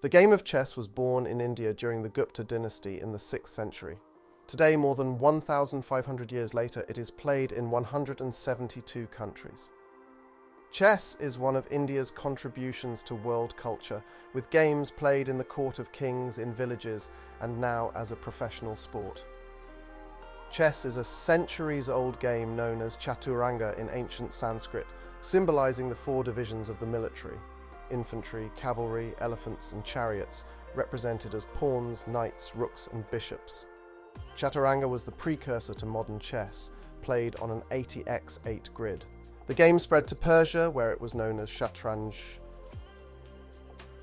The game of chess was born in India during the Gupta dynasty in the 6th century. Today, more than 1,500 years later, it is played in 172 countries. Chess is one of India's contributions to world culture, with games played in the court of kings, in villages, and now as a professional sport. Chess is a centuries-old game known as Chaturanga in ancient Sanskrit, symbolizing the 4 divisions of the military: infantry, cavalry, elephants, and chariots, represented as pawns, knights, rooks, and bishops. Chaturanga was the precursor to modern chess, played on an 80x8 grid. The game spread to Persia, where it was known as Shatranj,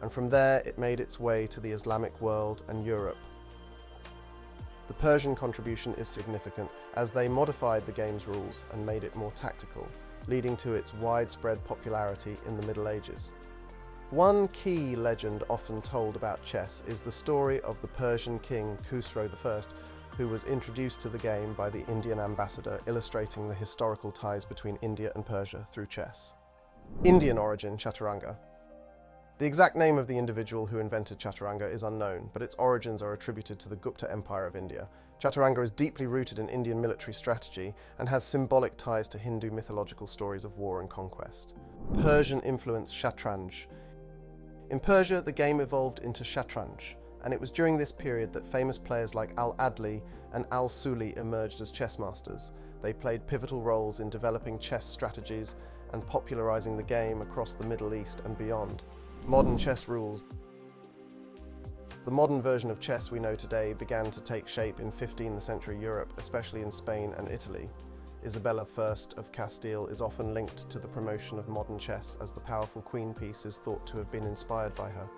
and from there it made its way to the Islamic world and Europe. The Persian contribution is significant, as they modified the game's rules and made it more tactical, leading to its widespread popularity in the Middle Ages. One key legend often told about chess is the story of the Persian king Khusro I, who was introduced to the game by the Indian ambassador, illustrating the historical ties between India and Persia through chess. Indian origin Chaturanga. The exact name of the individual who invented Chaturanga is unknown, but its origins are attributed to the Gupta Empire of India. Chaturanga is deeply rooted in Indian military strategy and has symbolic ties to Hindu mythological stories of war and conquest. Persian-influenced Shatranj. In Persia, the game evolved into Shatranj, and it was during this period that famous players like Al-Adli and Al-Suli emerged as chess masters. They played pivotal roles in developing chess strategies and popularizing the game across the Middle East and beyond. Modern chess rules. The modern version of chess we know today began to take shape in 15th century Europe, especially in Spain and Italy. Isabella I of Castile is often linked to the promotion of modern chess, as the powerful queen piece is thought to have been inspired by her.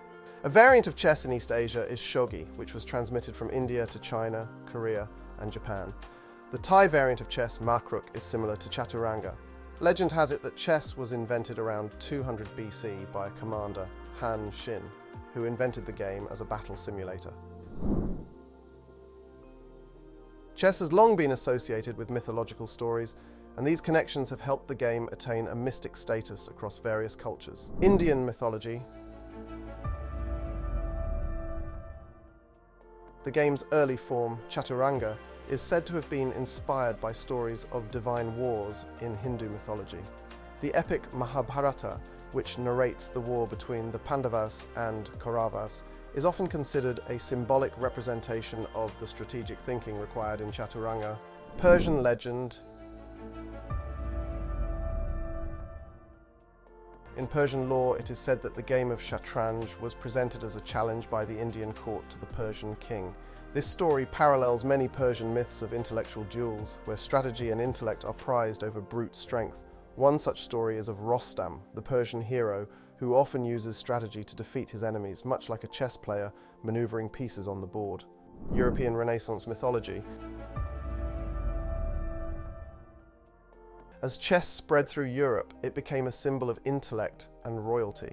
A variant of chess in East Asia is shogi, which was transmitted from India to China, Korea, and Japan. The Thai variant of chess, makruk, is similar to Chaturanga. Legend has it that chess was invented around 200 BC by a commander, Han Xin, who invented the game as a battle simulator. Chess has long been associated with mythological stories, and these connections have helped the game attain a mystic status across various cultures. Indian mythology. The game's early form, Chaturanga, is said to have been inspired by stories of divine wars in Hindu mythology. The epic Mahabharata, which narrates the war between the Pandavas and Kauravas, is often considered a symbolic representation of the strategic thinking required in Chaturanga. Persian legend. In Persian lore, it is said that the game of Shatranj was presented as a challenge by the Indian court to the Persian king. This story parallels many Persian myths of intellectual duels, where strategy and intellect are prized over brute strength. One such story is of Rostam, the Persian hero, who often uses strategy to defeat his enemies, much like a chess player maneuvering pieces on the board. European Renaissance mythology. As chess spread through Europe, it became a symbol of intellect and royalty.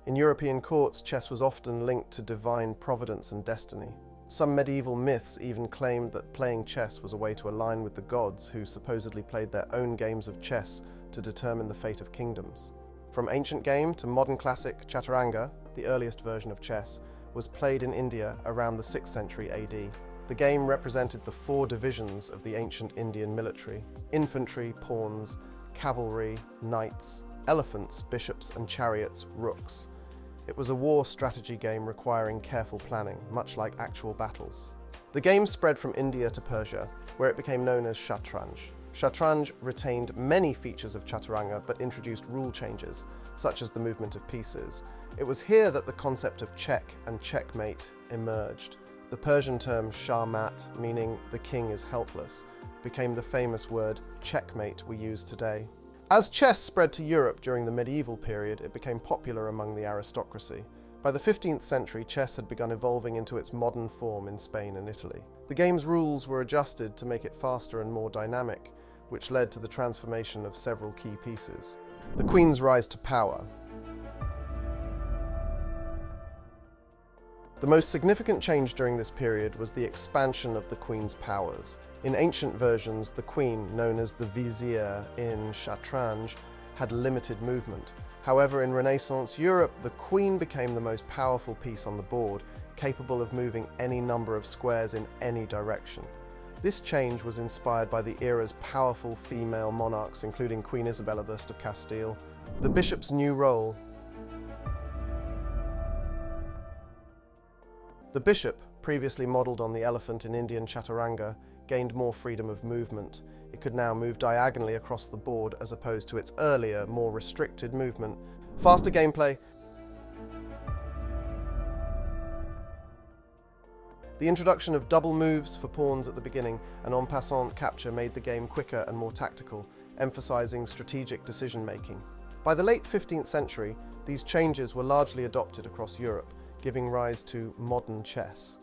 In European courts, chess was often linked to divine providence and destiny. Some medieval myths even claimed that playing chess was a way to align with the gods, who supposedly played their own games of chess to determine the fate of kingdoms. From ancient game to modern classic, Chaturanga, the earliest version of chess, was played in India around the 6th century AD. The game represented the 4 divisions of the ancient Indian military: infantry, pawns, cavalry, knights, elephants, bishops, and chariots, rooks. It was a war strategy game requiring careful planning, much like actual battles. The game spread from India to Persia, where it became known as Shatranj. Shatranj retained many features of Chaturanga, but introduced rule changes, such as the movement of pieces. It was here that the concept of check and checkmate emerged. The Persian term shah-mat, meaning the king is helpless, became the famous word checkmate we use today. As chess spread to Europe during the medieval period, it became popular among the aristocracy. By the 15th century, chess had begun evolving into its modern form in Spain and Italy. The game's rules were adjusted to make it faster and more dynamic, which led to the transformation of several key pieces. The Queen's rise to power. The most significant change during this period was the expansion of the Queen's powers. In ancient versions, the Queen, known as the Vizier in Shatranj, had limited movement. However, in Renaissance Europe, the queen became the most powerful piece on the board, capable of moving any number of squares in any direction. This change was inspired by the era's powerful female monarchs, including Queen Isabella I of Castile. The bishop's new role. The bishop, previously modelled on the elephant in Indian Chaturanga, gained more freedom of movement. It could now move diagonally across the board as opposed to its earlier, more restricted movement. Faster gameplay. The introduction of double moves for pawns at the beginning and en passant capture made the game quicker and more tactical, emphasizing strategic decision-making. By the late 15th century, these changes were largely adopted across Europe, giving rise to modern chess.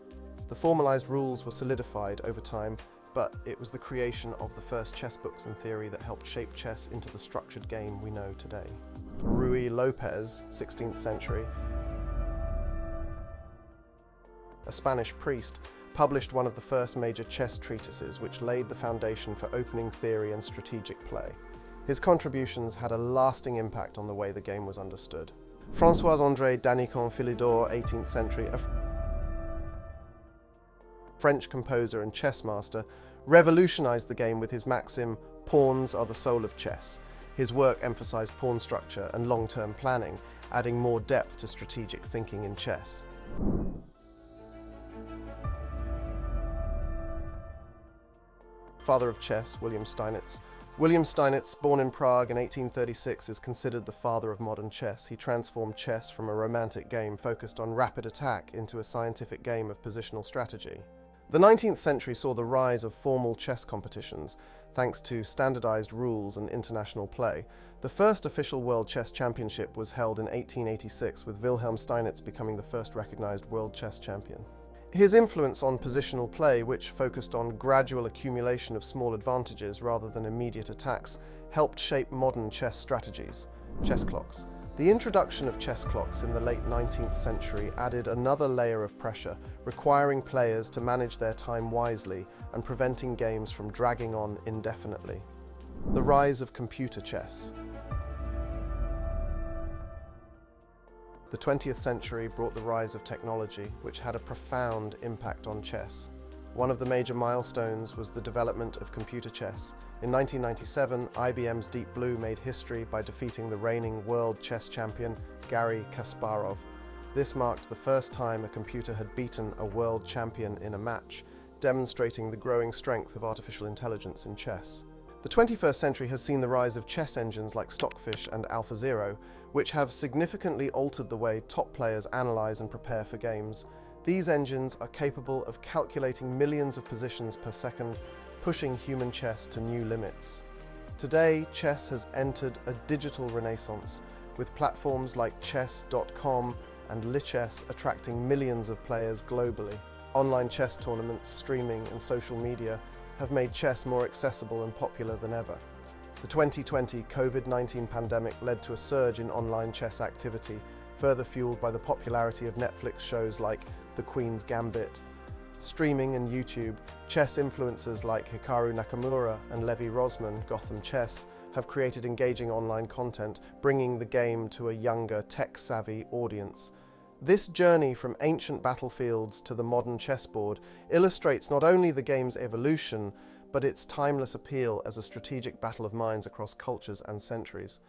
The formalized rules were solidified over time, but it was the creation of the first chess books and theory that helped shape chess into the structured game we know today. Ruy López, 16th century, a Spanish priest, published one of the first major chess treatises which laid the foundation for opening theory and strategic play. His contributions had a lasting impact on the way the game was understood. François-André Danicon-Philidor, 18th century, a French composer and chess master, revolutionized the game with his maxim, "Pawns are the soul of chess." His work emphasized pawn structure and long-term planning, adding more depth to strategic thinking in chess. Father of chess, William Steinitz. William Steinitz, born in Prague in 1836, is considered the father of modern chess. He transformed chess from a romantic game focused on rapid attack into a scientific game of positional strategy. The 19th century saw the rise of formal chess competitions, thanks to standardized rules and international play. The first official World Chess Championship was held in 1886, with Wilhelm Steinitz becoming the first recognized world chess champion. His influence on positional play, which focused on gradual accumulation of small advantages rather than immediate attacks, helped shape modern chess strategies. Chess clocks. The introduction of chess clocks in the late 19th century added another layer of pressure, requiring players to manage their time wisely and preventing games from dragging on indefinitely. The rise of computer chess. The 20th century brought the rise of technology, which had a profound impact on chess. One of the major milestones was the development of computer chess. In 1997, IBM's Deep Blue made history by defeating the reigning world chess champion, Garry Kasparov. This marked the first time a computer had beaten a world champion in a match, demonstrating the growing strength of artificial intelligence in chess. The 21st century has seen the rise of chess engines like Stockfish and AlphaZero, which have significantly altered the way top players analyze and prepare for games. These engines are capable of calculating millions of positions per second, pushing human chess to new limits. Today, chess has entered a digital renaissance, with platforms like chess.com and Lichess attracting millions of players globally. Online chess tournaments, streaming, and social media have made chess more accessible and popular than ever. The 2020 COVID-19 pandemic led to a surge in online chess activity, further fueled by the popularity of Netflix shows like The Queen's Gambit. Streaming and YouTube, chess influencers like Hikaru Nakamura and Levi Rosman, Gotham Chess, have created engaging online content, bringing the game to a younger, tech-savvy audience. This journey from ancient battlefields to the modern chessboard illustrates not only the game's evolution, but its timeless appeal as a strategic battle of minds across cultures and centuries.